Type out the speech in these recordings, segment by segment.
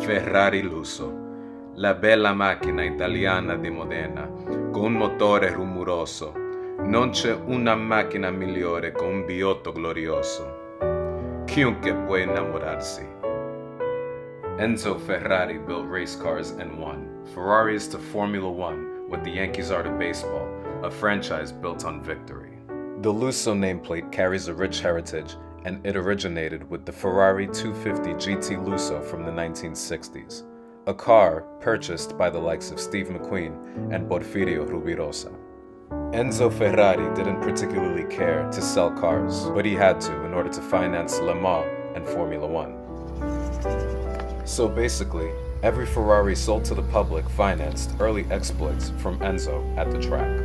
Ferrari Lusso, la bella macchina italiana di Modena, con un motore rumoroso. Non c'è una macchina migliore con un V8 glorioso. Chiunque può innamorarsi. Enzo Ferrari built race cars and won. Ferrari is to Formula One what the Yankees are to baseball, a franchise built on victory. The Lusso nameplate carries a rich heritage, and it originated with the Ferrari 250 GT4Lusso from the 1960s, a car purchased by the likes of Steve McQueen and Porfirio Rubirosa. Enzo Ferrari didn't particularly care to sell cars, but he had to in order to finance Le Mans and Formula One. So basically, every Ferrari sold to the public financed early exploits from Enzo at the track.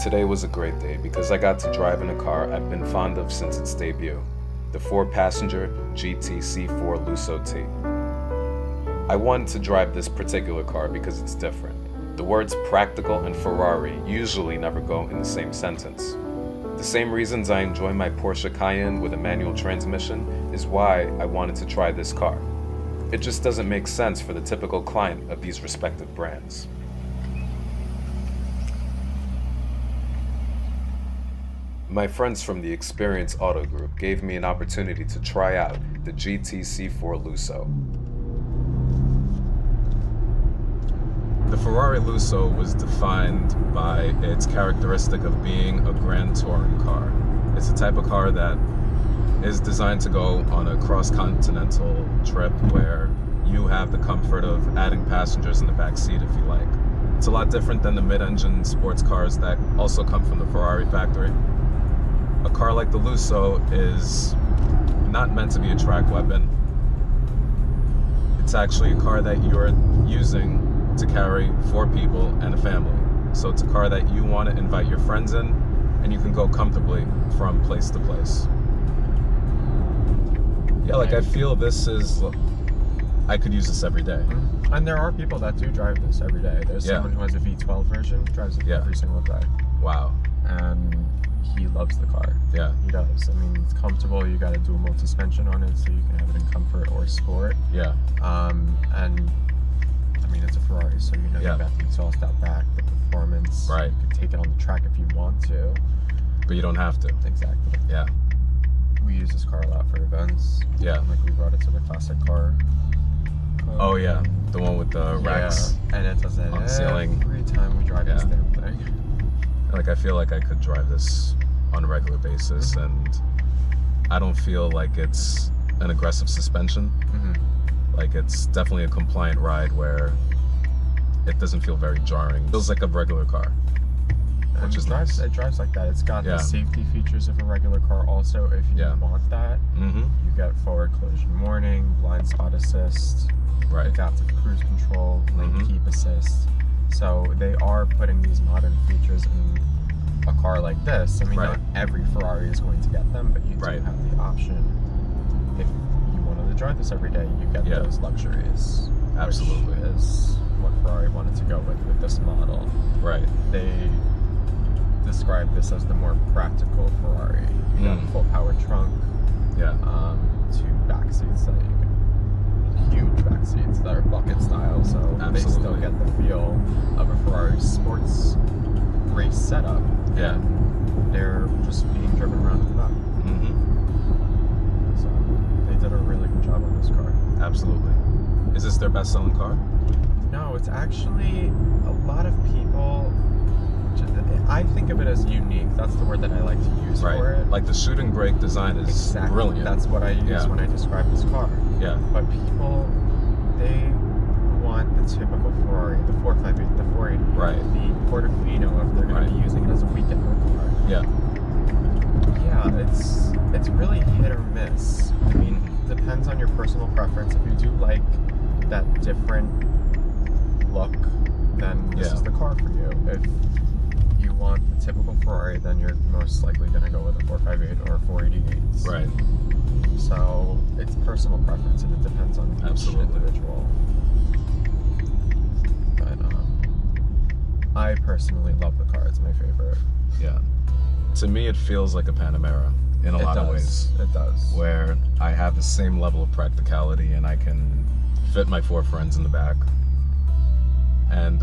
Today was a great day because I got to drive in a car I've been fond of since its debut, the 4-passenger GTC4Lusso T. I wanted to drive this particular car because it's different. The words practical and Ferrari usually never go in the same sentence. The same reasons I enjoy my Porsche Cayenne with a manual transmission is why I wanted to try this car. It just doesn't make sense for the typical client of these respective brands. My friends from the Experience Auto Group gave me an opportunity to try out the GTC4Lusso. The Ferrari Lusso was defined by its characteristic of being a grand touring car. It's the type of car that is designed to go on a cross-continental trip where you have the comfort of adding passengers in the back seat if you like. It's a lot different than the mid-engine sports cars that also come from the Ferrari factory. A car like the Lusso is not meant to be a track weapon. It's actually a car that you're using to carry 4 people and a family. So it's a car that you want to invite your friends in, and you can go comfortably from place to place. Yeah, like I feel this is, I could use this every day. And there are people that do drive this every day. There's someone who has a V12 version, drives it every single day. Wow. And he loves the car. Yeah. He does. I mean, it's comfortable. You got a dual mode suspension on it, so you can have it in comfort or sport. Yeah. And I mean, it's a Ferrari, so you know you got the exhaust out back, the performance. Right. You can take it on the track if you want to. But you don't have to. Exactly. Yeah. We use this car a lot for events. Yeah. Like we brought it to the classic car. Oh yeah, the one with the racks. Yeah. And it does that on the ceiling. Every time we drive this damn thing. Like I feel like I could drive this on a regular basis, and I don't feel like it's an aggressive suspension. Like it's definitely a compliant ride where it doesn't feel very jarring. It feels like a regular car, which is nice. It drives like that. It's got the safety features of a regular car also if you want that. You get forward collision warning, blind spot assist, adaptive cruise control, lane keep assist. So they are putting these modern features in a car like this. I mean, not every Ferrari is going to get them, but you do have the option. If you wanted to drive this every day, you get those luxuries. Absolutely. Which is what Ferrari wanted to go with this model. Right. They describe this as the more practical Ferrari. You got a full power trunk. Yeah. 2 back seats that you can, huge back seats that are bucket style, so they still get the feel of a Ferrari sports race setup. Yeah. And they're just being driven around the back. So they did a really good job on this car. Absolutely. Is this their best-selling car? No, it's actually a lot of people. I think of it as unique. That's the word that I like to use for it. Like the shooting brake design is brilliant. That's what I use when I describe this car. Yeah. But people, they want the typical Ferrari, the 458, the 480, the Portofino if they're going to be using it as a weekend car. Yeah. Yeah, it's really hit or miss. I mean, depends on your personal preference. If you do like that different look, then this is the car for you. If you want the typical Ferrari, then you're most likely going to go with a 458 or a 488. Right. So it's personal preference, and it depends on each individual. But I personally love the car. It's my favorite. Yeah. To me, it feels like a Panamera in a lot of ways. It does. Where I have have the same level of practicality, and I can fit my 4 friends in the back,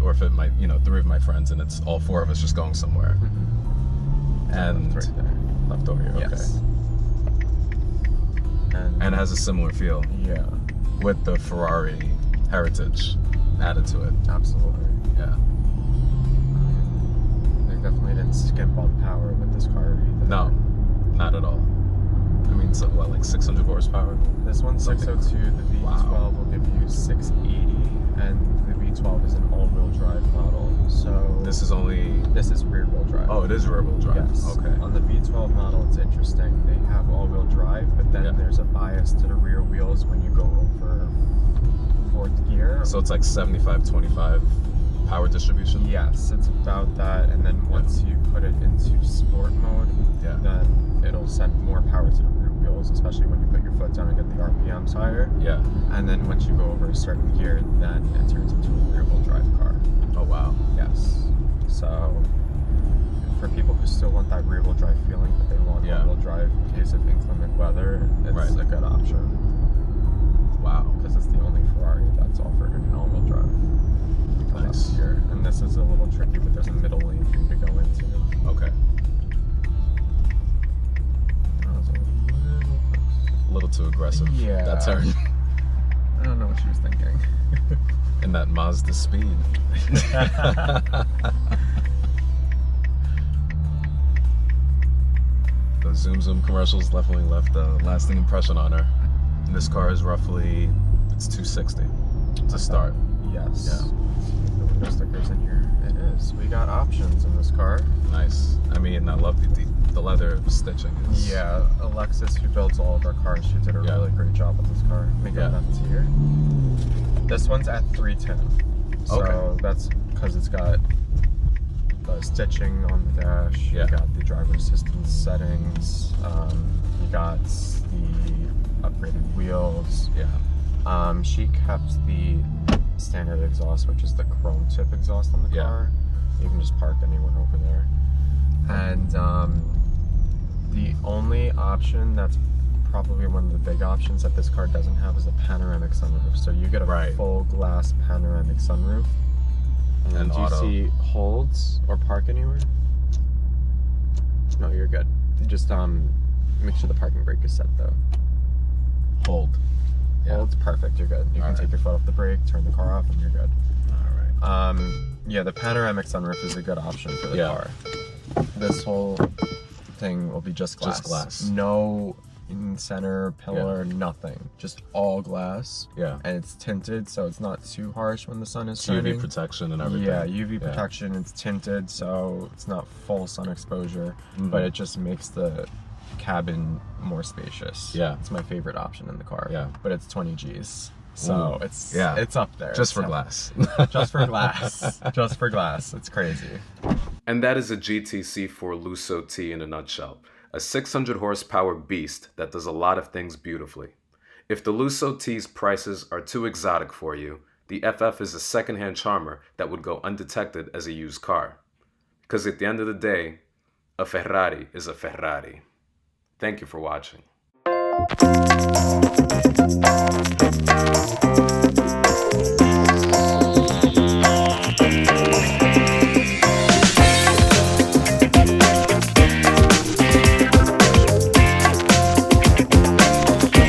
or fit my 3 of my friends, and it's all 4 of us just going somewhere. And right there. left over here. Yes. Okay. And it has a similar feel. Yeah. With the Ferrari heritage added to it. Absolutely. Yeah. They definitely didn't skimp on power with this car either. No, not at all. I mean, so what, like 600 horsepower? This one's 602. The V12 will give you 680, and the V12 is an all-wheel drive model. So this is rear-wheel drive. Oh, it is rear-wheel drive. Yes. Okay. On the V12 model, it's interesting. They have all-wheel drive, but then there's a bias to the rear wheels when you go over 4th gear. So it's like 75-25 power distribution? Yes, it's about that. And then once you put it into sport mode, then it'll send more power to the rear wheels, especially when you put your foot down and get the RPMs higher. Yeah. And then once you go over a certain gear, then it turns into a rear-wheel drive car. Oh, wow. Yes. So for people who still want that rear-wheel drive feeling, but they want all-wheel drive in case of inclement weather, it's a good option. Wow. Because it's the only Ferrari that's offered an all-wheel drive. Nice. Here. And this is a little tricky, but there's a middle lane for you to go into. Okay. That was a little too aggressive. Yeah. That turn. I don't know what she was thinking. And that Mazda speed. The Zoom Zoom commercials definitely left a lasting impression on her. And this car is roughly, it's 260 to start. Yes. Yeah. The window stickers in here. It is. We got options in this car. Nice. I mean, I love the leather stitching. Yeah, Alexis, who builds all of our cars, she did a really great job with this car. Let me go left here. This one's at 310. So that's because it's got the stitching on the dash. You got the driver assistance settings. You got the upgraded wheels. Yeah. She kept the standard exhaust, which is the chrome tip exhaust on the car. You can just park anywhere over there. And the only option that's probably one of the big options that this car doesn't have is a panoramic sunroof. So you get a full glass panoramic sunroof. And do you see holds or park anywhere? No, you're good. Just make sure the parking brake is set though. Hold. Yeah. Hold's perfect, you're good. You can take your foot off the brake, turn the car off, and you're good. All right. Yeah, the panoramic sunroof is a good option for the car. This whole thing will be just glass. Just glass. No in-center pillar, nothing. Just all glass. Yeah. And it's tinted, so it's not too harsh when the sun is shining. UV protection and everything. Yeah, UV protection. It's tinted, so it's not full sun exposure, but it just makes the cabin more spacious. Yeah. It's my favorite option in the car. Yeah. But it's 20 G's. So it's up there. Just for glass. Just for glass. Just for glass. It's crazy. And that is a GTC4Lusso T in a nutshell. A 600 horsepower beast that does a lot of things beautifully. If the Lusso T's prices are too exotic for you, the FF is a secondhand charmer that would go undetected as a used car. Because at the end of the day, a Ferrari is a Ferrari. Thank you for watching.